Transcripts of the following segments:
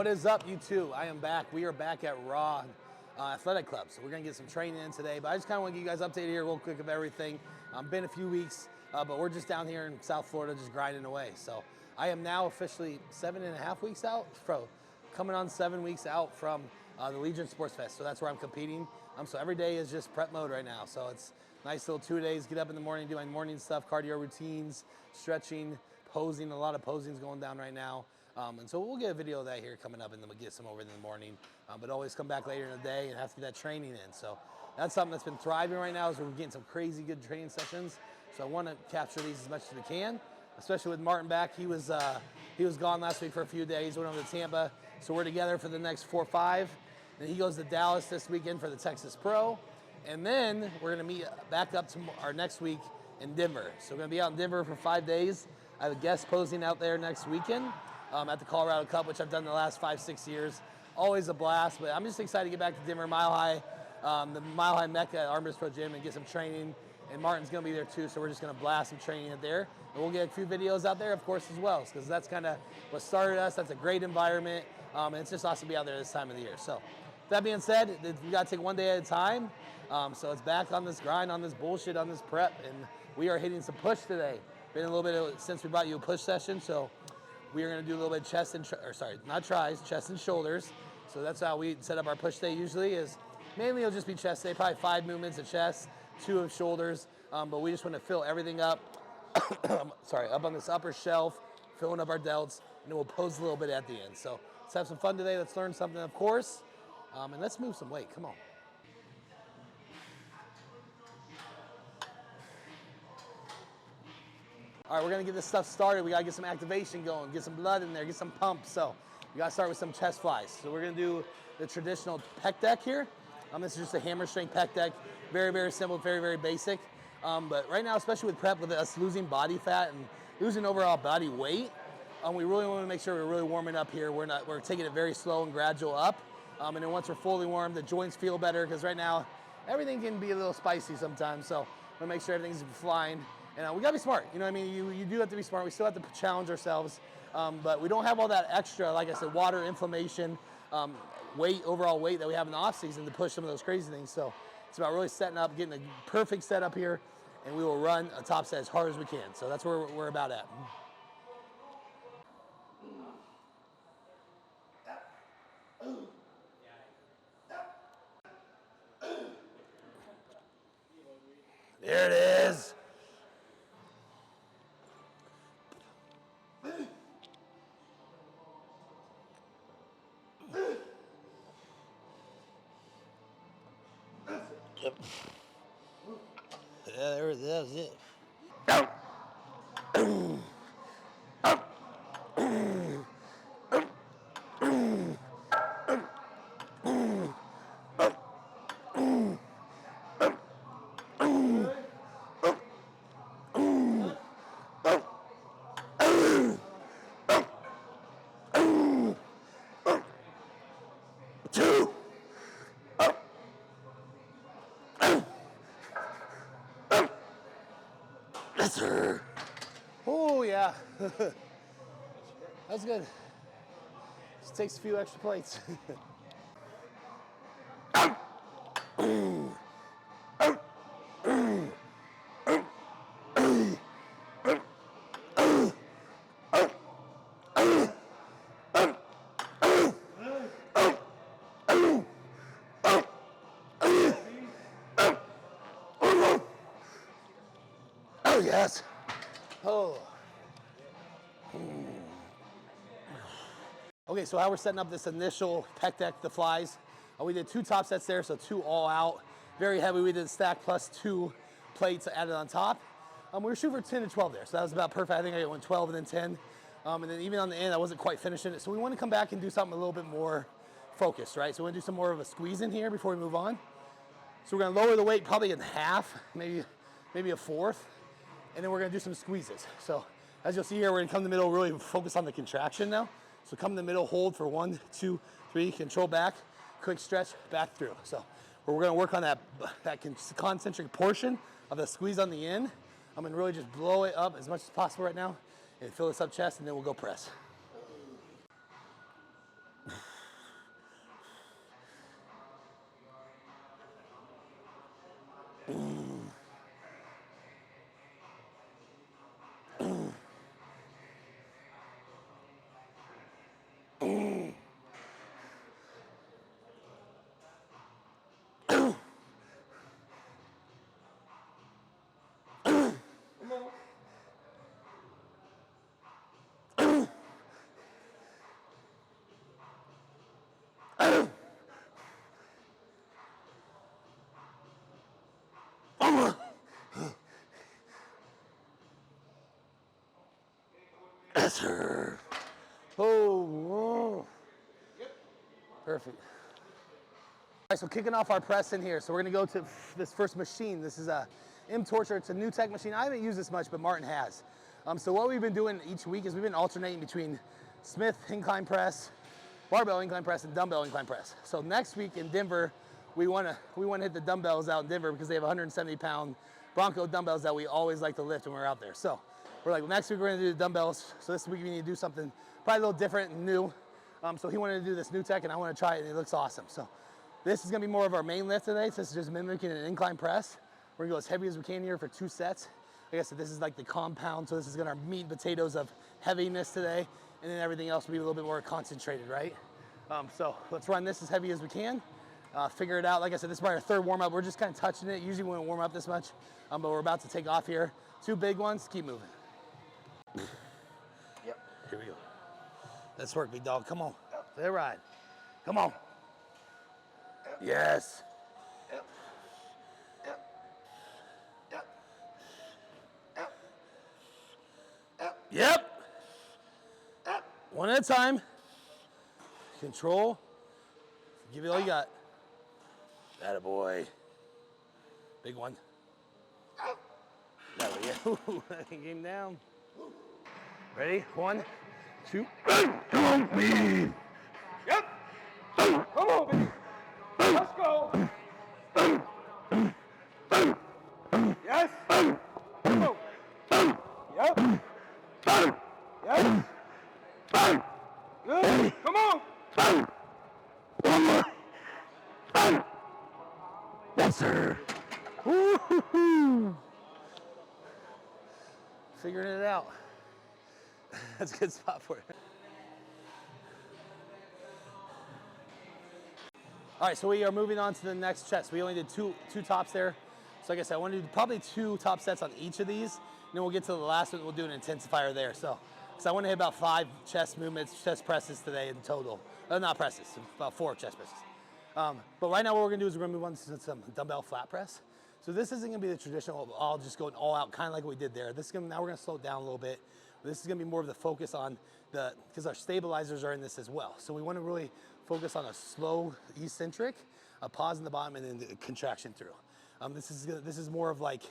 What is up, you two? I am back. We are back at Raw Athletic Club. So we're gonna get some training in today, but I just kind of want to give you guys an update here real quick of everything. Been a few weeks, but we're just down here in South Florida just grinding away. So I am now officially 7.5 weeks out, coming on 7 weeks out from the Legion Sports Fest. So that's where I'm competing. So every day is just prep mode right now. So it's nice little 2 days, get up in the morning, do my morning stuff, cardio routines, stretching, posing, a lot of posing's going down right now. And so we'll get a video of that here coming up, and then we'll get some over in the morning. But always come back later in the day and have to get that training in. So that's something that's been thriving right now, is we're getting some crazy good training sessions. So I want to capture these as much as we can, especially with Martin back. He was gone last week for a few days, went over to Tampa. So we're together for the next 4 or 5. And he goes to Dallas this weekend for the Texas Pro. And then we're going to meet back up to our next week in Denver. So we're going to be out in Denver for 5 days. I have a guest posing out there next weekend at the Colorado Cup, which I've done the last 5-6 years. Always a blast, but I'm just excited to get back to Denver, Mile High, the Mile High Mecca at Armors Pro Gym, and get some training. And Martin's going to be there too, so we're just going to blast some training in there. And we'll get a few videos out there, of course, as well, because that's kind of what started us. That's a great environment, and it's just awesome to be out there this time of the year. So that being said, we got to take one day at a time. So it's back on this grind, on this bullshit, on this prep, and we are hitting some push today. Been a little bit since we brought you a push session, so we are going to do a little bit of chest and, chest and shoulders. So that's how we set up our push day usually, is mainly it'll just be chest day, probably 5 movements of chest, 2 of shoulders, but we just want to fill everything up, up on this upper shelf, filling up our delts, and then we'll pose a little bit at the end. So let's have some fun today, let's learn something, of course, and let's move some weight, come on. All right, we're gonna get this stuff started. We gotta get some activation going, get some blood in there, get some pumps. So we gotta start with some chest flies. So we're gonna do the traditional pec deck here. This is just a hammer strength pec deck. Very, very simple, very, very basic. But right now, especially with prep, with us losing body fat and losing overall body weight, we really wanna make sure we're really warming up here. We're taking it very slow and gradual up. And then once we're fully warm, the joints feel better, because right now, everything can be a little spicy sometimes. So we'll make sure everything's flying. And we gotta be smart, you know what I mean? You do have to be smart. We still have to challenge ourselves, but we don't have all that extra, like I said, water, inflammation, overall weight that we have in the off season to push some of those crazy things. So it's about really setting up, getting a perfect setup here, and we will run a top set as hard as we can. So that's where we're about at. There it is. Yep. Yeah, there it is. That was it. Yes, sir. Oh, yeah. That's good. Just takes a few extra plates. Oh, yes. Oh. Okay, so how we're setting up this initial pec deck, the flies. We did 2 top sets there, so 2 all out. Very heavy. We did stack plus 2 plates added on top. We were shooting for 10 to 12 there, so that was about perfect. I think I went 12 and then 10. And then even on the end, I wasn't quite finishing it. So we want to come back and do something a little bit more focused, right? So we're going to do some more of a squeeze in here before we move on. So we're going to lower the weight probably in half, maybe a fourth. And then we're going to do some squeezes. So as you'll see here, we're going to come in the middle, really focus on the contraction now. So come in the middle, hold for 1, 2, 3, control back, quick stretch, back through. So we're going to work on that concentric portion of the squeeze on the end. I'm going to really just blow it up as much as possible right now and fill this up chest, and then we'll go press. Yes, sir. Oh. Perfect. All right, so kicking off our press in here. So we're gonna go to this first machine. This is a M-Torture. It's a new tech machine. I haven't used this much, but Martin has. So what we've been doing each week is we've been alternating between Smith incline press, barbell incline press, and dumbbell incline press. So next week in Denver, we wanna hit the dumbbells out in Denver because they have 170-pound Bronco dumbbells that we always like to lift when we're out there. So we're like, well, next week we're gonna do the dumbbells. So this week we need to do something probably a little different and new. So he wanted to do this new tech and I wanna try it and it looks awesome. So this is gonna be more of our main lift today. So this is just mimicking an incline press. We're gonna go as heavy as we can here for 2 sets. Like I said, this is like the compound. So this is gonna be our meat and potatoes of heaviness today. And then everything else will be a little bit more concentrated, right? So let's run this as heavy as we can. Figure it out. Like I said, this is probably our third warm up. We're just kind of touching it. Usually we won't warm up this much, but we're about to take off here. 2 big ones, keep moving. Yep, here we go. Let's work, big dog, come on. Stay right, come on. Yes. Yep. One at a time. Control. Give it all you got. Attaboy. Big one. There we go. Game down. Ready? 1, 2. Come on, me. Yep. Come on, baby. Let's go. Yes. Come on. Yep. Yes. Good. Come on. One more. Yes, sir. Woo-hoo-hoo. Figuring it out. That's a good spot for it. All right, so we are moving on to the next chest. We only did two tops there. So like I said, I want to do probably 2 top sets on each of these. And then we'll get to the last one. We'll do an intensifier there. So I want to hit about 5 chest movements, chest presses today in total. Not presses, about 4 chest presses. But right now what we're gonna do is we're gonna move on to some dumbbell flat press. So this isn't gonna be the traditional, all just going all out, kind of like what we did there. Now we're gonna slow it down a little bit. This is gonna be more of the focus on because our stabilizers are in this as well. So we wanna really focus on a slow eccentric, a pause in the bottom, and then the contraction through. This is more of like,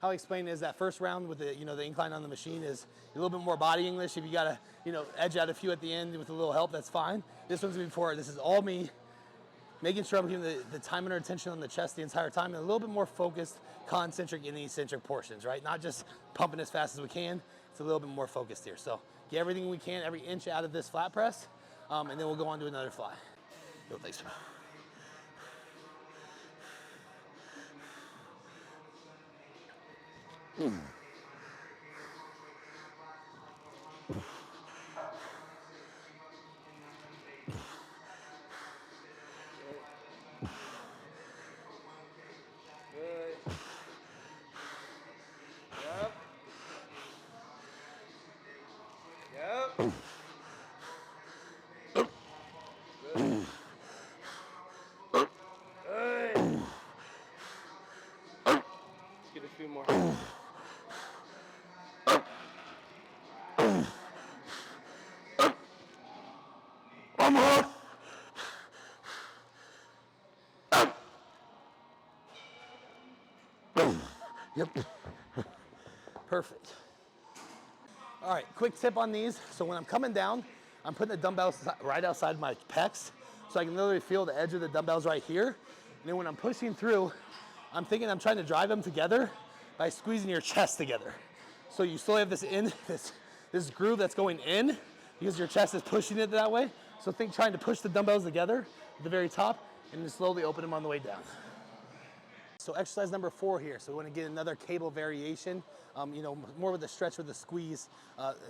how I explain it is that first round with the incline on the machine is a little bit more body English. If you gotta edge out a few at the end with a little help, that's fine. This one's gonna be for, this is all me, making sure I'm keeping the time and our attention on the chest the entire time, and a little bit more focused, concentric and eccentric portions, right? Not just pumping as fast as we can. It's a little bit more focused here. So get everything we can, every inch out of this flat press, and then we'll go on to another fly. Yo, thanks. Get a few more. One more. Yep. Perfect. All right, quick tip on these. So when I'm coming down, I'm putting the dumbbells right outside my pecs, so I can literally feel the edge of the dumbbells right here. And then when I'm pushing through, I'm thinking I'm trying to drive them together by squeezing your chest together. So you still have this groove that's going in because your chest is pushing it that way. So think trying to push the dumbbells together at the very top and then slowly open them on the way down. So exercise number 4 here. So we want to get another cable variation, more with the stretch with the squeeze.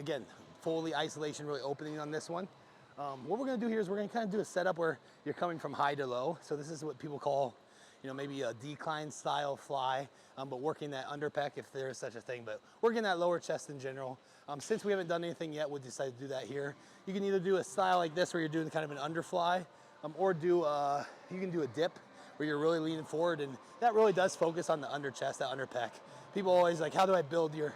Again, fully isolation, really opening on this one. What we're going to do here is we're going to kind of do a setup where you're coming from high to low. So this is what people call, maybe a decline style fly, but working that underpec if there is such a thing, but working that lower chest in general. Since we haven't done anything yet, we'll decide to do that here. You can either do a style like this where you're doing kind of an underfly, or you can do a dip where you're really leaning forward, and that really does focus on the under chest, that underpec. People always like, how do I build your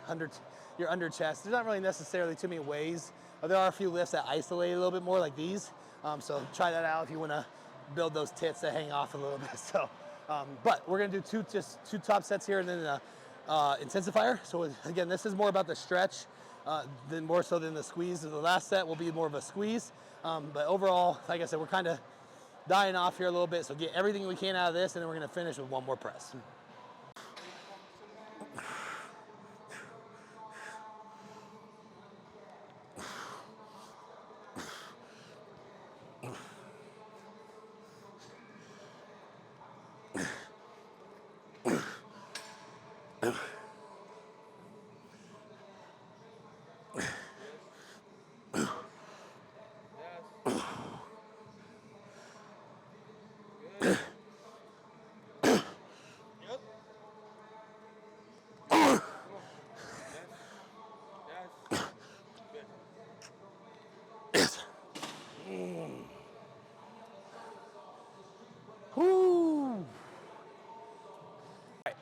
your under chest. There's not really necessarily too many ways. There are a few lifts that isolate a little bit more like these. So try that out if you want to build those tits that hang off a little bit. So, but we're going to do two top sets here and then an intensifier. So again, this is more about the stretch more so than the squeeze. The last set will be more of a squeeze. But overall, like I said, we're kind of dying off here a little bit. So get everything we can out of this, and then we're going to finish with one more press.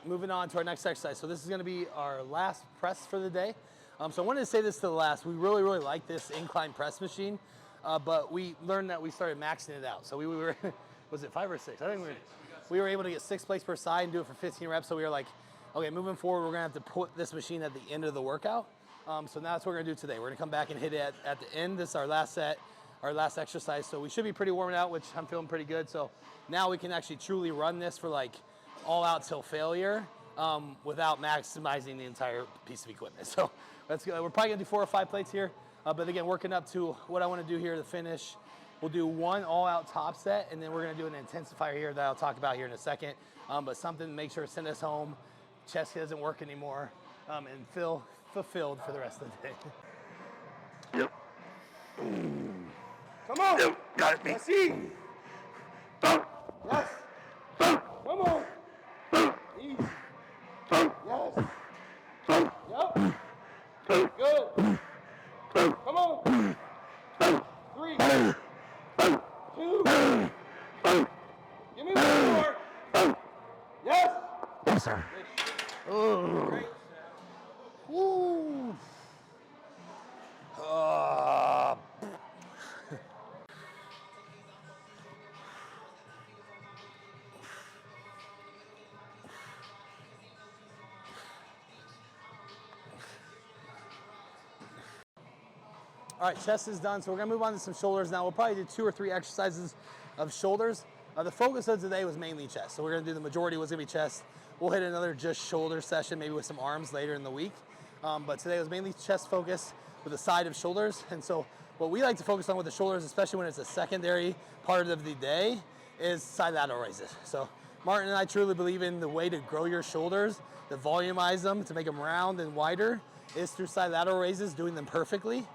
Moving on to our next exercise. So this is going to be our last press for the day. So I wanted to say this to the last. We really like this incline press machine, but we learned that we started maxing it out. So we were, was it 5 or 6? I think we were able to get 6 plates per side and do it for 15 reps. So we were like, okay, moving forward, we're going to have to put this machine at the end of the workout. So now that's what we're going to do today. We're going to come back and hit it at the end. This is our last set, our last exercise. So we should be pretty warmed out, which I'm feeling pretty good. So now we can actually truly run this for like all out till failure without maximizing the entire piece of equipment. So let's go. We're probably gonna do 4 or 5 plates here, but again, working up to what I want to do here to finish. We'll do one all out top set, and then we're gonna do an intensifier here that I'll talk about here in a second, but something to make sure to send us home, chest doesn't work anymore, and feel fulfilled for the rest of the day. Yep. Come on. Yep. Got it, me. Let's see. Yes. Come on. Easy. Yes. Yep. Good. Come on. 3, 2. Give me one more. Yes. Yes, sir. Great. Woo. All right, chest is done, so we're gonna move on to some shoulders now. We'll probably do 2 or 3 exercises of shoulders. The focus of today was mainly chest, so we're gonna do the majority was gonna be chest. We'll hit another just shoulder session, maybe with some arms later in the week. But today was mainly chest focus with a side of shoulders. And so what we like to focus on with the shoulders, especially when it's a secondary part of the day, is side lateral raises. So Martin and I truly believe in the way to grow your shoulders, to volumize them, to make them round and wider, is through side lateral raises, doing them perfectly.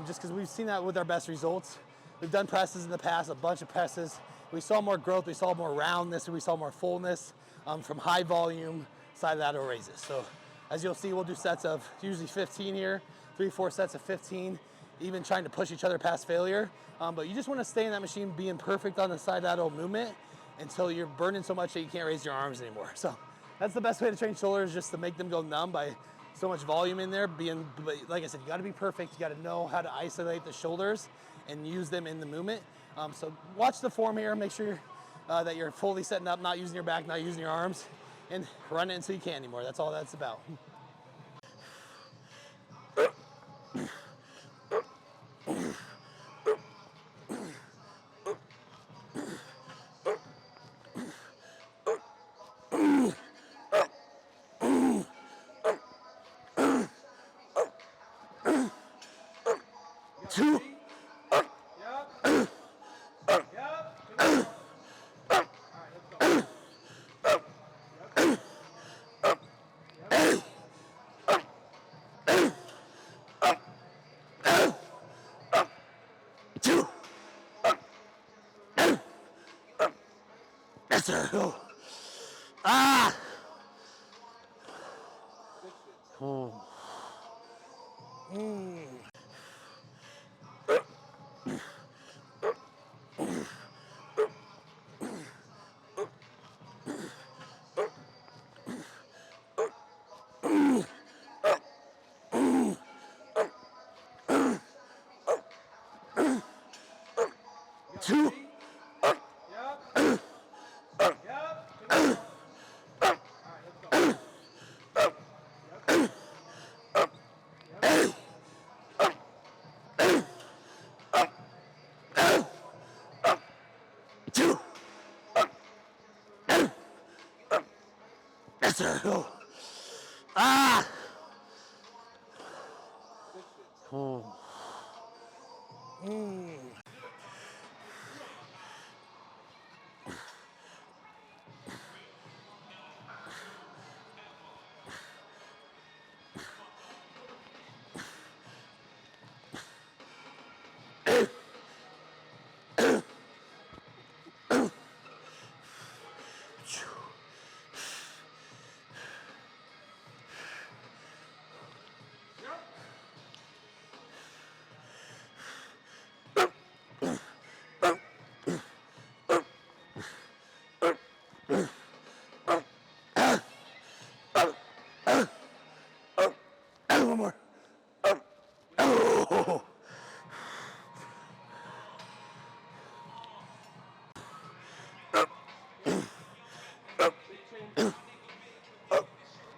Just because we've seen that with our best results. We've done presses in the past, a bunch of presses. We saw more growth, we saw more roundness, and we saw more fullness from high volume side lateral raises. So as you'll see, we'll do sets of usually 15 here, 3-4 sets of 15, even trying to push each other past failure. But you just want to stay in that machine being perfect on the side lateral movement until you're burning so much that you can't raise your arms anymore. So that's the best way to train shoulders, just to make them go numb by so much volume in there. Like I said, you got to be perfect. You got to know how to isolate the shoulders and use them in the movement. So watch the form here. Make sure that you're fully setting up, not using your back, not using your arms, and run it until you can't anymore. That's all that's about. Yes, sir. Go. Ah! Oh. 2. Yep. Yep. Come on. All right, let's go. Two. Yes, sir. Go. Ah. Oh. One more. Oh.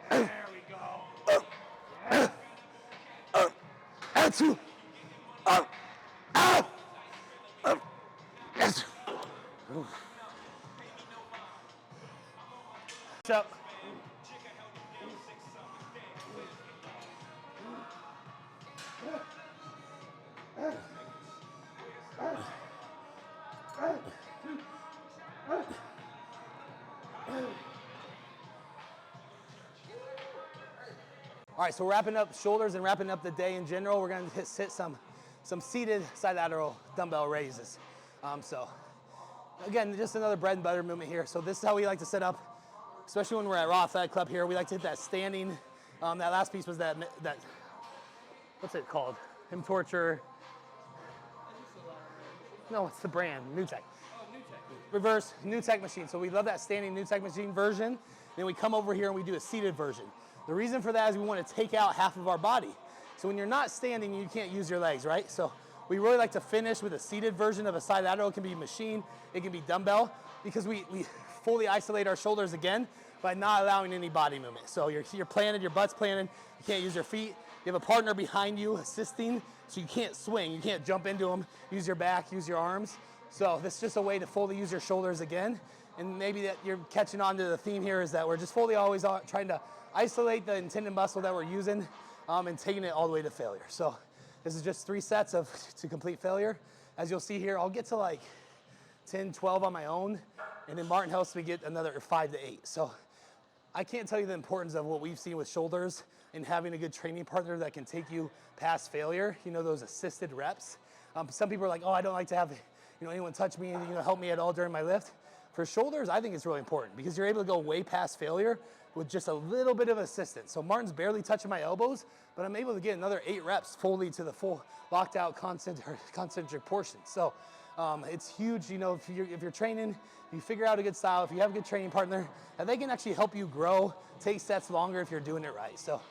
There we go. And 2. Yes. Up. All right, so we're wrapping up shoulders and wrapping up the day in general. We're gonna hit some seated side lateral dumbbell raises. So again, just another bread and butter movement here. So this is how we like to set up, especially when we're at Raw Athletic Club here. We like to hit that standing. That last piece was that what's it called? Him torture. No, it's the brand, New Tech. Oh, new tech. Reverse New Tech machine. So we love that standing New Tech machine version. Then we come over here and we do a seated version. The reason for that is we want to take out half of our body. So when you're not standing, you can't use your legs, right? So we really like to finish with a seated version of a side lateral. It can be machine, it can be dumbbell, because we fully isolate our shoulders again by not allowing any body movement. So you're planted, your butt's planted, you can't use your feet. You have a partner behind you assisting, so you can't swing, you can't jump into them, use your back, use your arms. So this is just a way to fully use your shoulders again. And maybe that you're catching on to the theme here is that we're just fully always trying to isolate the intended muscle that we're using and taking it all the way to failure. So this is just 3 sets to complete failure. As you'll see here, I'll get to like 10, 12 on my own, and then Martin helps me get another 5 to 8. So I can't tell you the importance of what we've seen with shoulders and having a good training partner that can take you past failure, you know, those assisted reps. Some people are like, oh, I don't like to have anyone touch me and help me at all during my lift. For shoulders, I think it's really important because you're able to go way past failure with just a little bit of assistance. So Martin's barely touching my elbows, but I'm able to get another 8 reps fully to the full locked out concentric portion. So it's huge, if you're training, you figure out a good style, if you have a good training partner, and they can actually help you grow, take sets longer if you're doing it right. So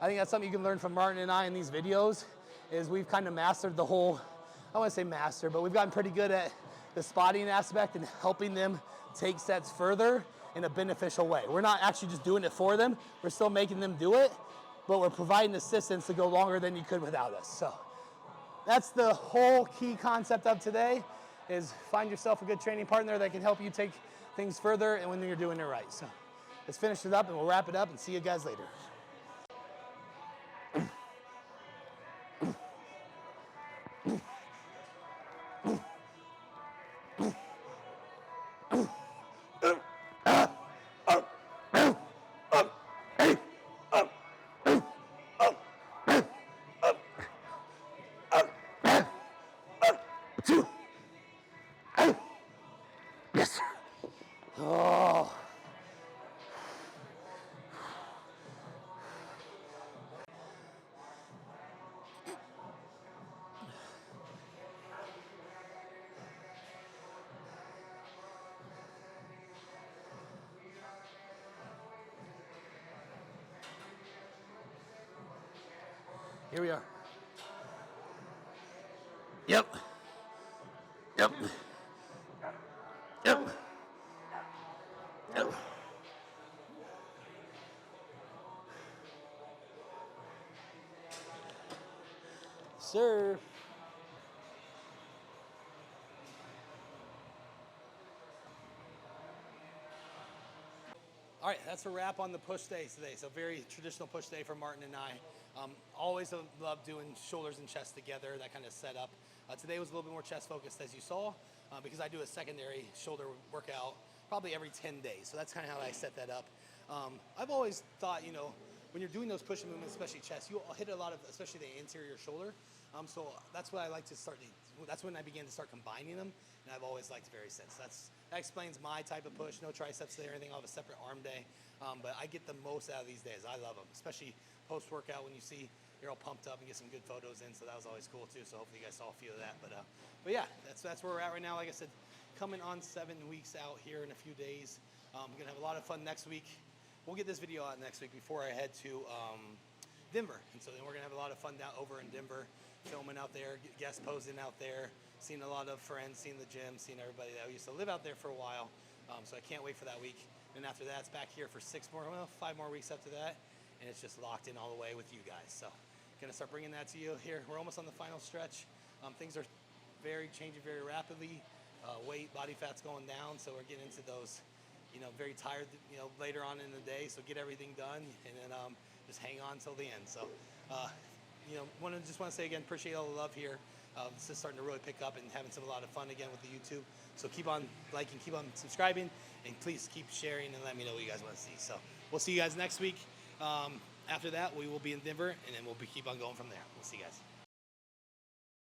I think that's something you can learn from Martin and I in these videos, is we've kind of mastered the whole, I wouldn't say master, but we've gotten pretty good at the spotting aspect and helping them take sets further in a beneficial way. We're not actually just doing it for them, we're still making them do it, but we're providing assistance to go longer than you could without us. So that's the whole key concept of today, is find yourself a good training partner that can help you take things further and when you're doing it right. So let's finish it up and we'll wrap it up and see you guys later. Yes. Oh. Here we are. Yep. Yep. Sir. All right, that's a wrap on the push day today. So very traditional push day for Martin and I. Always love doing shoulders and chest together, that kind of setup. Today was a little bit more chest focused, as you saw, because I do a secondary shoulder workout probably every 10 days. So that's kind of how I set that up. I've always thought, you know, when you're doing those push movements, especially chest, you'll hit a lot of, especially the anterior shoulder. So that's what I like to start. That's when I began to start combining them, and I've always liked very since. That explains my type of push. No triceps there, anything. I'll have a separate arm day, but I get the most out of these days. I love them, especially post workout when you see you're all pumped up and get some good photos in. So that was always cool too. So hopefully you guys saw a few of that. But yeah, that's where we're at right now. Like I said, coming on 7 weeks out here in a few days. We're gonna have a lot of fun next week. We'll get this video out next week before I head to Denver, and so then we're gonna have a lot of fun down over in Denver, filming out there, guest posing out there, seeing a lot of friends, seeing the gym, seeing everybody that used to live out there for a while. So I can't wait for that week. And after that, it's back here for 5 more weeks after that, and it's just locked in all the way with you guys. So gonna start bringing that to you here. We're almost on the final stretch. Things are changing very rapidly. Weight, body fat's going down, so we're getting into those, you know, very tired, you know, later on in the day. So get everything done, and then just hang on till the end. So, you know, just want to say again, appreciate all the love here. This is starting to really pick up and having a lot of fun again with the YouTube. So keep on liking, keep on subscribing, and please keep sharing and let me know what you guys want to see. So we'll see you guys next week. After that, we will be in Denver, and then we'll keep on going from there. We'll see you guys.